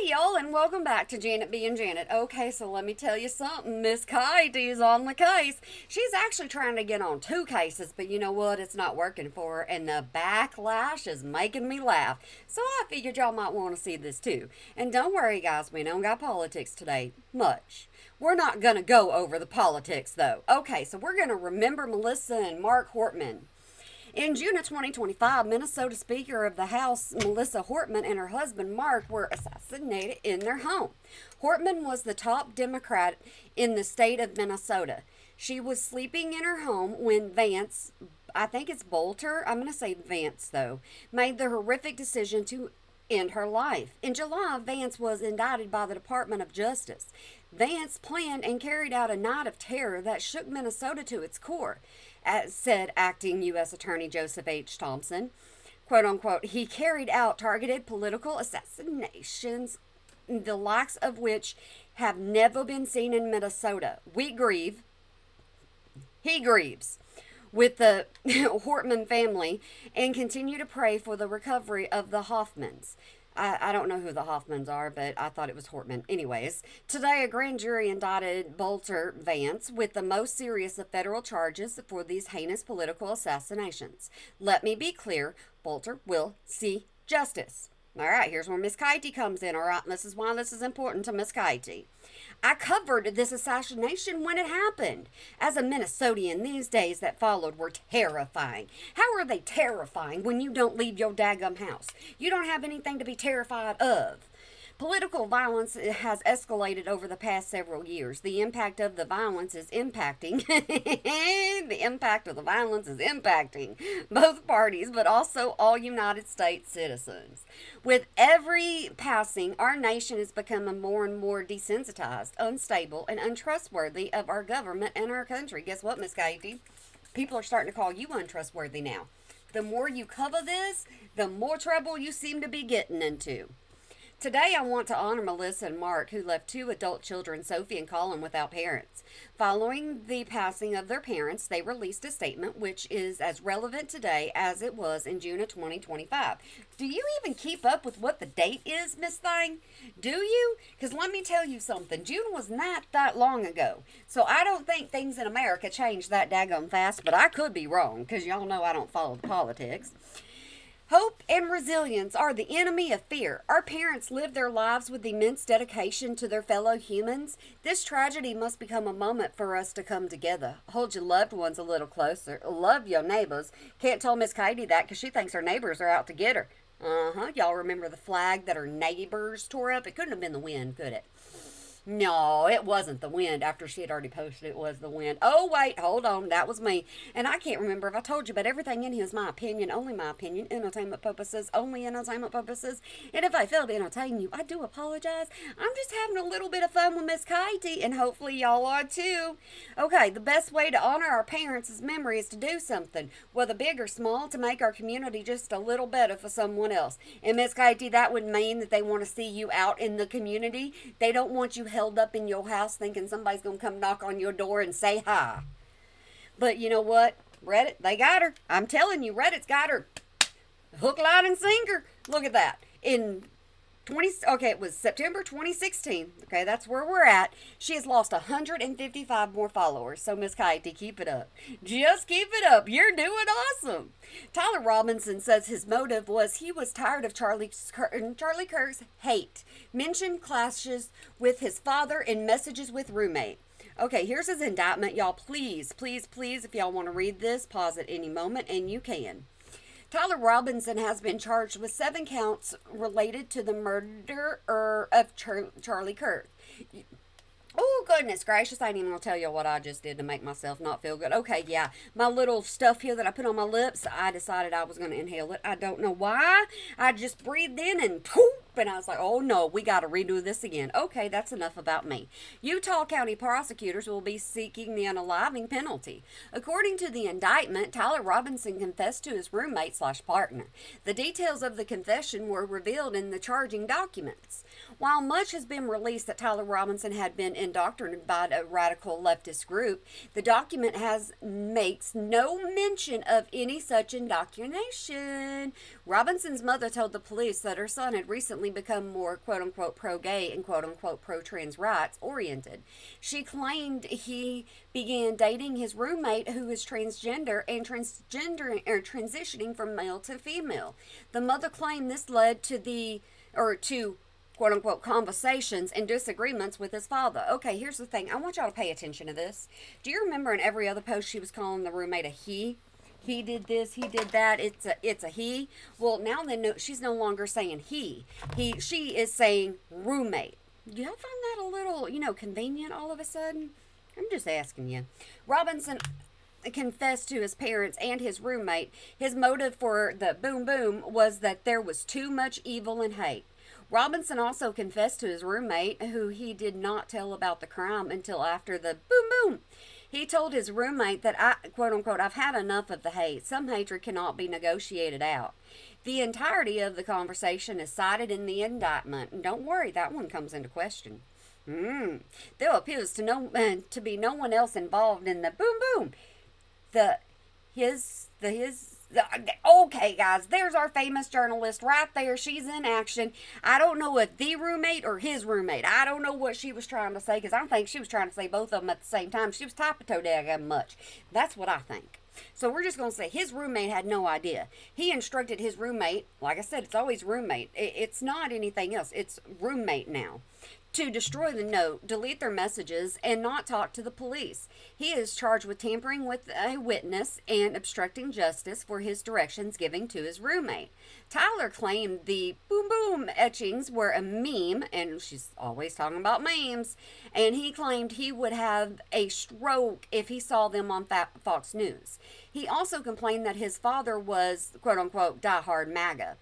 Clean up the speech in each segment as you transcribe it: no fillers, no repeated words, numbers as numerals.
Y'all, and welcome back to Janet being Janet. Okay, so let me tell you something. Miss Kitey's on the case. She's actually trying to get on two cases, but you know what? It's not working for her, and the backlash is making me laugh. So I figured y'all might want to see this too. And don't worry, guys, we don't got politics today. Much. We're not going to go over the politics, though. Okay, so we're going to remember Melissa and Mark Hortman. In June of 2025, Minnesota Speaker of the House Melissa Hortman and her husband Mark were assassinated in their home. Hortman was the top Democrat in the state of Minnesota. She was sleeping in her home when Vance, I think it's Bolter, I'm going to say Vance though, made the horrific decision to end her life. In July, Vance was indicted by the Department of Justice. Vance planned and carried out a night of terror that shook Minnesota to its core, as said acting U.S. Attorney Joseph H. Thompson. Quote unquote, he carried out targeted political assassinations, the likes of which have never been seen in Minnesota. We grieve. He grieves with the Hortman family and continue to pray for the recovery of the Hoffmans. I don't know who the Hoffmans are, but I thought it was Hortman. Anyways, today a grand jury indicted Bolter Vance with the most serious of federal charges for these heinous political assassinations. Let me be clear, Bolter will see justice. All right, here's where Miss Kitey comes in. All right, this is why this is important to Miss Kitey. I covered this assassination when it happened. As a Minnesotan, these days that followed were terrifying. How are they terrifying when you don't leave your daggum house? You don't have anything to be terrified of. Political violence has escalated over the past several years. The impact of the violence is impacting. The impact of the violence is impacting both parties, but also all United States citizens. With every passing, our nation is becoming more and more desensitized, unstable, and untrustworthy of our government and our country. Guess what, Miss Katie? People are starting to call you untrustworthy now. The more you cover this, the more trouble you seem to be getting into. Today, I want to honor Melissa and Mark, who left two adult children, Sophie and Colin, without parents. Following the passing of their parents, they released a statement which is as relevant today as it was in June of 2025. Do you even keep up with what the date is, Miss Thing? Do you? Because let me tell you something. June was not that long ago. So I don't think things in America changed that daggone fast, but I could be wrong, because y'all know I don't follow the politics. Hope and resilience are the enemy of fear. Our parents lived their lives with immense dedication to their fellow humans. This tragedy must become a moment for us to come together. Hold your loved ones a little closer. Love your neighbors. Can't tell Miss Katie that because she thinks her neighbors are out to get her. Y'all remember the flag that her neighbors tore up? It couldn't have been the wind, could it? No, it wasn't the wind. After she had already posted it was the wind. Oh, wait, hold on. That was me. And I can't remember if I told you, but everything in here is my opinion, only my opinion, entertainment purposes, only entertainment purposes. And if I fail to entertain you, I do apologize. I'm just having a little bit of fun with Miss Katie, and hopefully y'all are too. Okay, the best way to honor our parents' memory is to do something, whether big or small, to make our community just a little better for someone else. And Miss Katie, that would mean that they want to see you out in the community. They don't want you held up in your house thinking somebody's going to come knock on your door and say hi. But you know what? Reddit, they got her. I'm telling you, Reddit's got her. Hook, line, and sinker. Look at that. It was September 2016. Okay, that's where we're at. She has lost 155 more followers. So, Miss Katie, keep it up. Just keep it up. You're doing awesome. Tyler Robinson says his motive was he was tired of Charlie Kirk's hate. Mentioned clashes with his father and messages with roommate. Okay, here's his indictment. Y'all, please, please, please, if y'all want to read this, pause at any moment, and you can. Tyler Robinson has been charged with 7 counts related to the murder of Charlie Kirk. Oh, goodness gracious, I ain't even going to tell you what I just did to make myself not feel good. Okay, yeah, my little stuff here that I put on my lips, I decided I was going to inhale it. I don't know why. I just breathed in and poof, and I was like, oh no, we got to redo this again. Okay, that's enough about me. Utah County prosecutors will be seeking the unaliving penalty. According to the indictment, Tyler Robinson confessed to his roommate/partner. The details of the confession were revealed in the charging documents. While much has been released that Tyler Robinson had been indoctrinated by a radical leftist group, the document makes no mention of any such indoctrination. Robinson's mother told the police that her son had recently recently become more quote unquote pro gay and quote unquote pro trans rights oriented. She claimed he began dating his roommate who is transgender and transitioning from male to female. The mother claimed this led to to quote unquote conversations and disagreements with his father. Okay, here's the thing. I want y'all to pay attention to this. Do you remember in every other post she was calling the roommate a he? He did this, he did that. It's a he. Well, now she's no longer saying he. She is saying roommate. Do y'all find that a little, convenient all of a sudden? I'm just asking you. Robinson confessed to his parents and his roommate his motive for the boom boom was that there was too much evil and hate. Robinson also confessed to his roommate, who he did not tell about the crime until after the boom boom. He told his roommate that quote unquote, I've had enough of the hate. Some hatred cannot be negotiated out. The entirety of the conversation is cited in the indictment. And don't worry, that one comes into question. There appears to be no one else involved in the boom boom. Okay, guys, there's our famous journalist right there. She's in action. I don't know if the roommate or his roommate. I don't know what she was trying to say, because I think she was trying to say both of them at the same time. She was typing so daggone much. That's what I think. So we're just going to say his roommate had no idea. He instructed his roommate, like I said, it's always roommate. It's not anything else. It's roommate now. To destroy the note, delete their messages, and not talk to the police. He is charged with tampering with a witness and obstructing justice for his directions given to his roommate. Tyler claimed the boom boom etchings were a meme, and she's always talking about memes, and he claimed he would have a stroke if he saw them on Fox News. He also complained that his father was, quote unquote, diehard MAGA.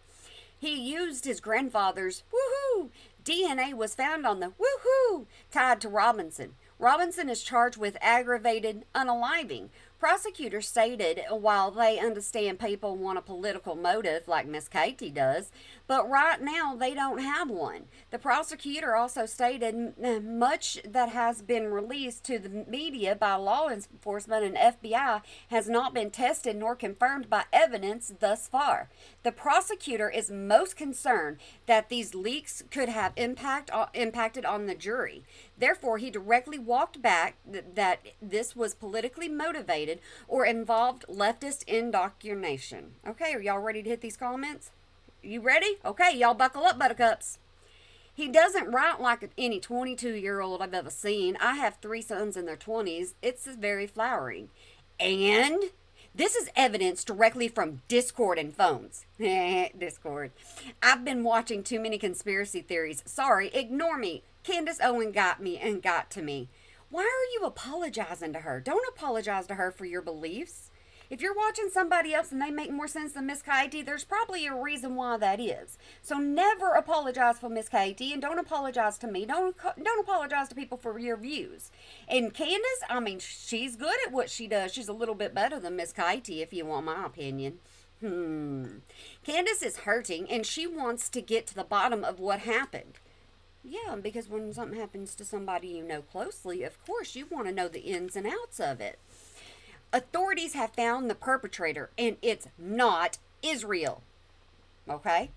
He used his grandfather's woohoo. DNA was found on the woohoo tied to Robinson. Robinson is charged with aggravated unaliving. Prosecutors stated while they understand people want a political motive like Miss Katie does, but right now they don't have one. The prosecutor also stated much that has been released to the media by law enforcement and FBI has not been tested nor confirmed by evidence thus far. The prosecutor is most concerned that these leaks could have impacted on the jury. Therefore, he directly walked back that this was politically motivated or involved leftist indoctrination. Okay, are y'all ready to hit these comments? You ready? Okay, y'all buckle up, buttercups. He doesn't write like any 22-year-old I've ever seen. I have 3 sons in their 20s. It's very flowering. And this is evidence directly from Discord and phones. Discord. I've been watching too many conspiracy theories. Sorry, ignore me. Candace Owen got me and got to me. Why are you apologizing to her? Don't apologize to her for your beliefs. If you're watching somebody else and they make more sense than Miss Katie, there's probably a reason why that is. So never apologize for Miss Katie, and don't apologize to me. Don't apologize to people for your views. And Candace, I mean, she's good at what she does. She's a little bit better than Miss Katie, if you want my opinion. Candace is hurting, and she wants to get to the bottom of what happened. Yeah, because when something happens to somebody you know closely, of course you want to know the ins and outs of it. Authorities have found the perpetrator, and it's not Israel. Okay?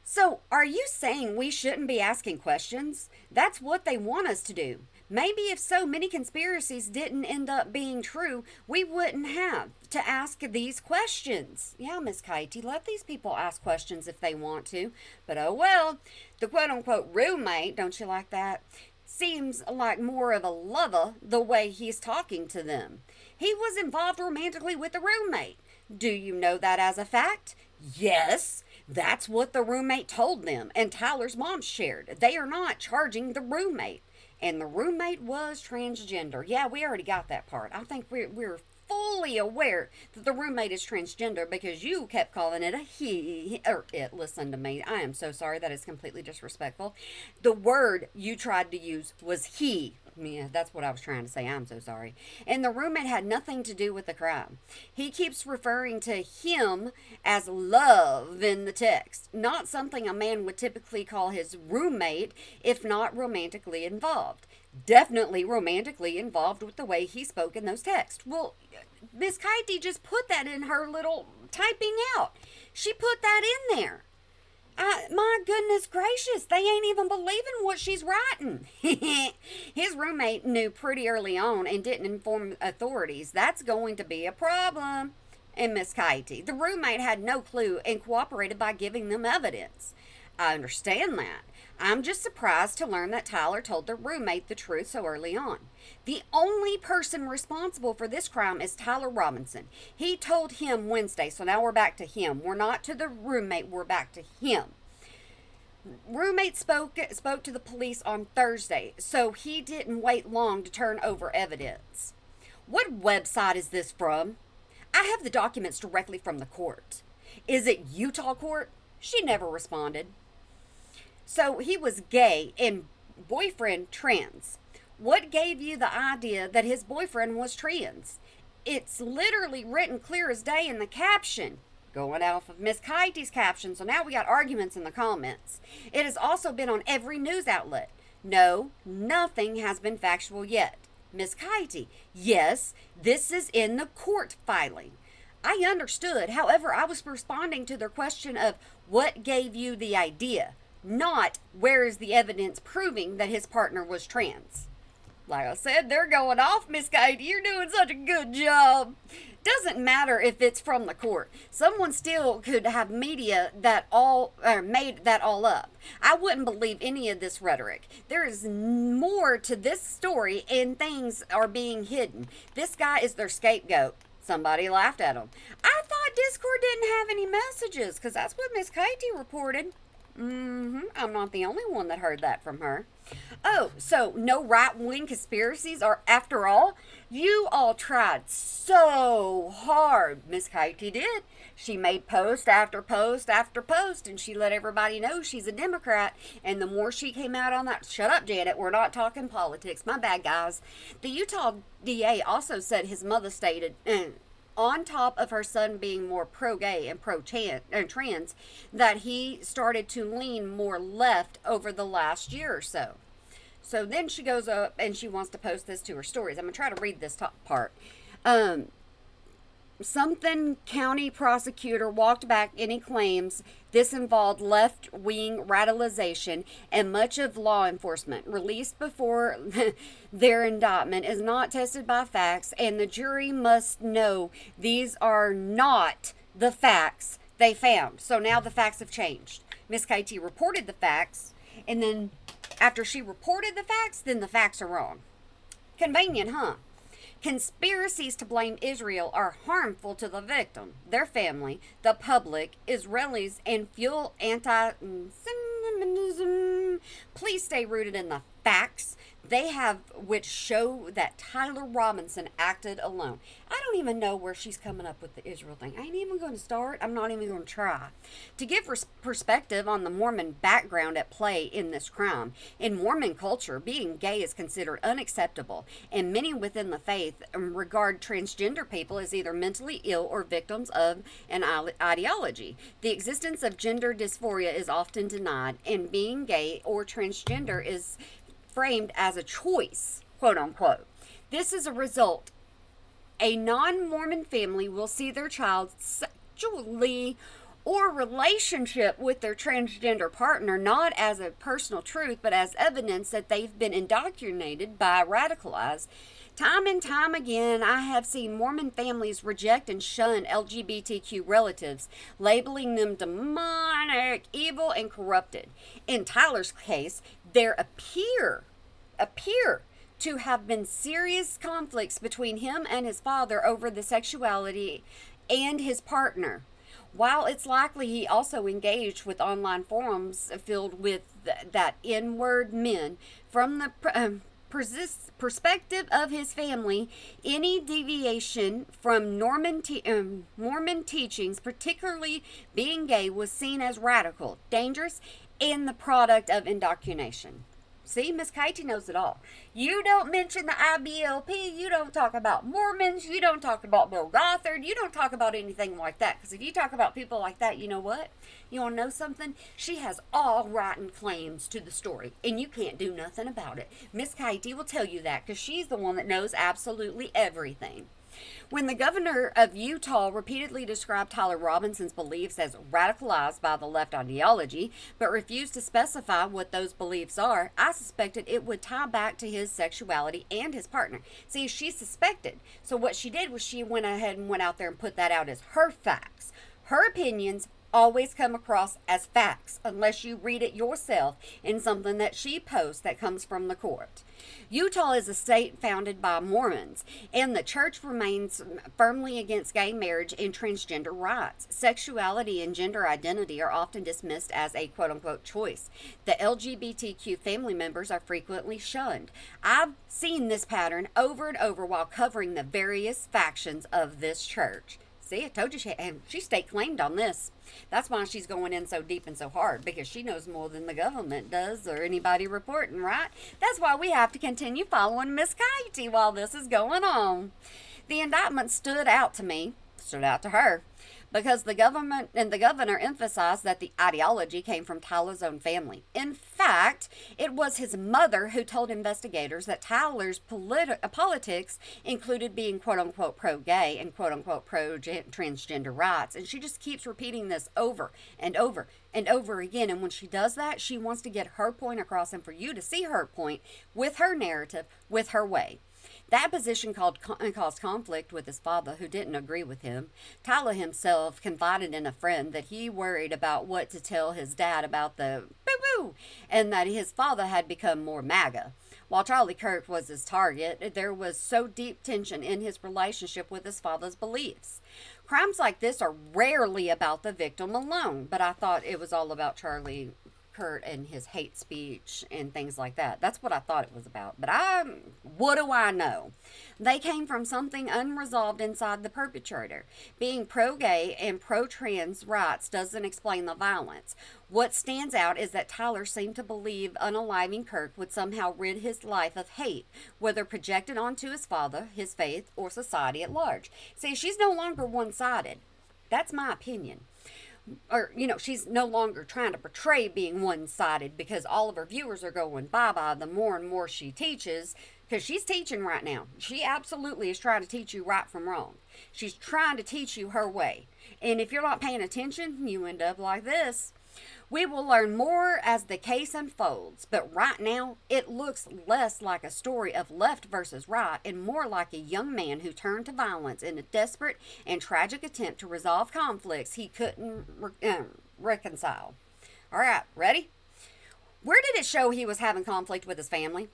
So, are you saying we shouldn't be asking questions? That's what they want us to do. Maybe if so many conspiracies didn't end up being true, we wouldn't have to ask these questions. Yeah, Miss Katie, let these people ask questions if they want to. But oh well, the quote-unquote roommate, don't you like that? Seems like more of a lover the way he's talking to them. He was involved romantically with the roommate. Do you know that as a fact? Yes, that's what the roommate told them, and Tyler's mom shared. They are not charging the roommate. And the roommate was transgender. Yeah, we already got that part. I think we're fully aware that the roommate is transgender because you kept calling it a he or it. Listen to me. I am so sorry. That is completely disrespectful. The word you tried to use was he. Yeah, that's what I was trying to say. I'm so sorry. And the roommate had nothing to do with the crime. He keeps referring to him as love in the text, not something a man would typically call his roommate if not romantically involved. Definitely romantically involved with the way he spoke in those texts. Well, Miss Katie just put that in her little typing out. She put that in there. My goodness gracious, they ain't even believing what she's writing. His roommate knew pretty early on and didn't inform authorities. That's going to be a problem. And Miss Katie, the roommate had no clue and cooperated by giving them evidence. I understand that. I'm just surprised to learn that Tyler told the roommate the truth so early on. The only person responsible for this crime is Tyler Robinson. He told him Wednesday, so now we're back to him. We're not to the roommate, we're back to him. Roommate spoke to the police on Thursday, so he didn't wait long to turn over evidence. What website is this from? I have the documents directly from the court. Is it Utah court? She never responded. So he was gay and boyfriend trans. What gave you the idea that his boyfriend was trans? It's literally written clear as day in the caption. Going off of Miss Kitey's caption, so now we got arguments in the comments. It has also been on every news outlet. No, nothing has been factual yet. Miss Kitey, yes, this is in the court filing. I understood, however, I was responding to their question of what gave you the idea, not where is the evidence proving that his partner was trans. Like I said, they're going off, Miss Katie. You're doing such a good job. Doesn't matter if it's from the court. Someone still could have media that made that all up. I wouldn't believe any of this rhetoric. There is more to this story, and things are being hidden. This guy is their scapegoat. Somebody laughed at him. I thought Discord didn't have any messages, because that's what Miss Katie reported. I'm not the only one that heard that from her. Oh, so no right-wing conspiracies are after all? You all tried so hard. Miss Katie did. She made post after post after post, and she let everybody know she's a Democrat. And the more she came out on that, shut up, Janet, we're not talking politics. My bad, guys. The Utah DA also said his mother stated, on top of her son being more pro-gay and pro-trans, that he started to lean more left over the last year or so. So then she goes up and she wants to post this to her stories. I'm going to try to read this top part. Something county prosecutor walked back any claims this involved left-wing radicalization, and much of law enforcement released before their indictment is not tested by facts, and the jury must know these are not the facts they found. So now the facts have changed. Miss Katie reported the facts, and then after she reported the facts, then the facts are wrong. Convenient, huh? Conspiracies to blame Israel are harmful to the victim, their family, the public, Israelis, and fuel anti-Semitism. Please stay rooted in the facts they have, which show that Tyler Robinson acted alone. I don't even know where she's coming up with the Israel thing. I ain't even going to start. I'm not even going to try. To give perspective on the Mormon background at play in this crime, in Mormon culture, being gay is considered unacceptable, and many within the faith regard transgender people as either mentally ill or victims of an ideology. The existence of gender dysphoria is often denied, and being gay or transgender is framed as a choice, quote unquote. This is a result. A non-Mormon family will see their child sexually or relationship with their transgender partner not as a personal truth, but as evidence that they've been indoctrinated by radicalized. Time and time again, I have seen Mormon families reject and shun LGBTQ relatives, labeling them demonic, evil, and corrupted. In Tyler's case, there appear to have been serious conflicts between him and his father over the sexuality and his partner. While it's likely he also engaged with online forums filled with that N-word men, from the perspective of his family, any deviation from Mormon teachings, particularly being gay, was seen as radical, dangerous, and the product of indoctrination. See, Miss Katie knows it all. You don't mention the IBLP. You don't talk about Mormons. You don't talk about Bill Gothard. You don't talk about anything like that. Because if you talk about people like that, you know what? You want to know something? She has all writing claims to the story. And you can't do nothing about it. Miss Katie will tell you that. Because she's the one that knows absolutely everything. When the governor of Utah repeatedly described Tyler Robinson's beliefs as radicalized by the left ideology, but refused to specify what those beliefs are, I suspected it would tie back to his sexuality and his partner. See, she suspected. So what she did was she went ahead and went out there and put that out as her facts. Her opinions always come across as facts unless you read it yourself in something that she posts that comes from the court. Utah is a state founded by Mormons, and the church remains firmly against gay marriage and transgender rights. Sexuality and gender identity are often dismissed as a quote-unquote choice. The LGBTQ family members are frequently shunned. I've seen this pattern over and over while covering the various factions of this church. See, I told you she state claimed on this. That's why she's going in so deep and so hard, because she knows more than the government does or anybody reporting, right? That's why we have to continue following Miss Kitey while this is going on. The indictment stood out to her, because the governor emphasized that the ideology came from Tyler's own family. In fact, it was his mother who told investigators that Tyler's politics included being quote-unquote pro-gay and quote-unquote pro-transgender rights. And she just keeps repeating this over and over and over again. And when she does that, she wants to get her point across and for you to see her point with her narrative, with her way. That position caused conflict with his father, who didn't agree with him. Tyler himself confided in a friend that he worried about what to tell his dad about the boo-boo, and that his father had become more MAGA. While Charlie Kirk was his target, there was so deep tension in his relationship with his father's beliefs. Crimes like this are rarely about the victim alone, but I thought it was all about Charlie Kirk and his hate speech and things like that. That's what I thought it was about. But what do I know? They came from something unresolved inside the perpetrator. Being pro-gay and pro-trans rights doesn't explain the violence. What stands out is that Tyler seemed to believe unaliving Kirk would somehow rid his life of hate, whether projected onto his father, his faith, or society at large. See, she's no longer one-sided. That's my opinion. Or, she's no longer trying to portray being one-sided, because all of her viewers are going bye-bye the more and more she teaches, because she's teaching right now. She absolutely is trying to teach you right from wrong. She's trying to teach you her way. And if you're not paying attention, you end up like this. We will learn more as the case unfolds, but right now it looks less like a story of left versus right and more like a young man who turned to violence in a desperate and tragic attempt to resolve conflicts he couldn't reconcile. All right, ready? Where did it show he was having conflict with his family?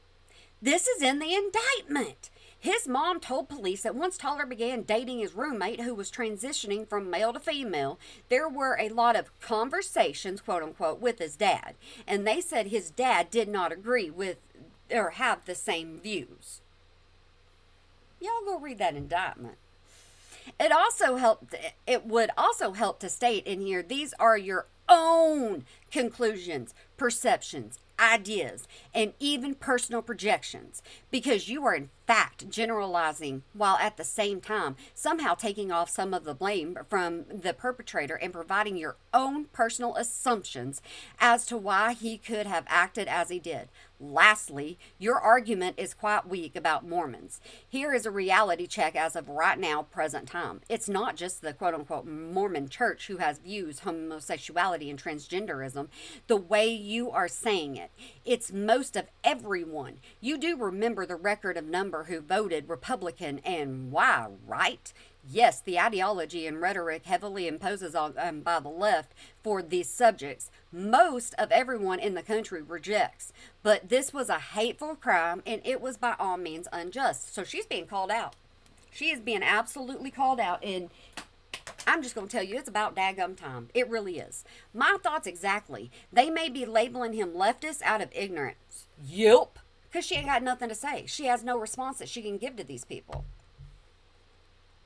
This is in the indictment. His mom told police that once Tyler began dating his roommate, who was transitioning from male to female, there were a lot of conversations, quote unquote, with his dad. And they said his dad did not agree with or have the same views. Y'all go read that indictment. It would also help to state in here, these are your own conclusions, perceptions, ideas, and even personal projections, because you are in fact generalizing while at the same time somehow taking off some of the blame from the perpetrator and providing your own personal assumptions as to why he could have acted as he did. Lastly, your argument is quite weak about Mormons. Here is a reality check as of right now, present time. It's not just the quote-unquote Mormon church who has views homosexuality and transgenderism the way you are saying it. It's most of everyone. You do remember the record of number who voted Republican, and why, right? Yes, the ideology and rhetoric heavily imposes on by the left for these subjects. Most of everyone in the country rejects. But this was a hateful crime, and it was by all means unjust. So she's being called out. She is being absolutely called out, and I'm just going to tell you, it's about daggum time. It really is. My thoughts exactly. They may be labeling him leftist out of ignorance. Yup. Because she ain't got nothing to say. She has no response that she can give to these people.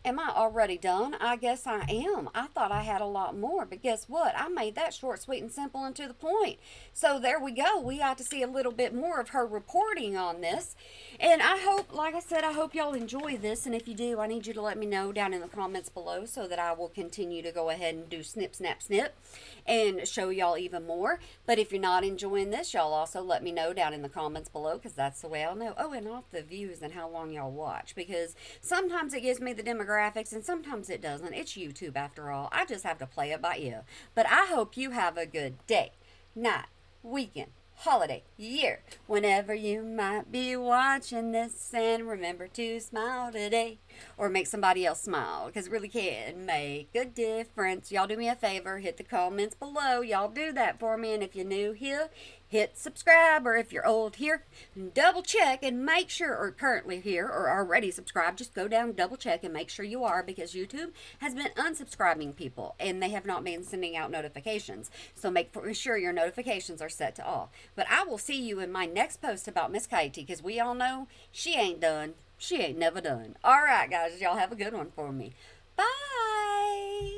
Am I already done? I guess I am. I thought I had a lot more, but guess what? I made that short, sweet, and simple and to the point. So there we go. We got to see a little bit more of her reporting on this. And I hope, like I said, I hope y'all enjoy this. And if you do, I need you to let me know down in the comments below so that I will continue to go ahead and do snip, snap, snip and show y'all even more. But if you're not enjoying this, y'all also let me know down in the comments below because that's the way I'll know. Oh, and off the views and how long y'all watch because sometimes it gives me the demographics and sometimes it doesn't. It's YouTube after all. I just have to play it by ear. But I hope you have a good day, night, weekend, holiday, year, whenever you might be watching this. And remember to smile today or make somebody else smile because it really can make a difference. Y'all do me a favor, hit the comments below. Y'all do that for me. And if you're new here, hit subscribe, or if you're old here, double check and make sure, or currently here or already subscribed, just go down, double check and make sure you are, because YouTube has been unsubscribing people and they have not been sending out notifications. So make sure your notifications are set to all. But I will see you in my next post about Miss Katie, because we all know she ain't done. She ain't never done. All right, guys, y'all have a good one for me. Bye.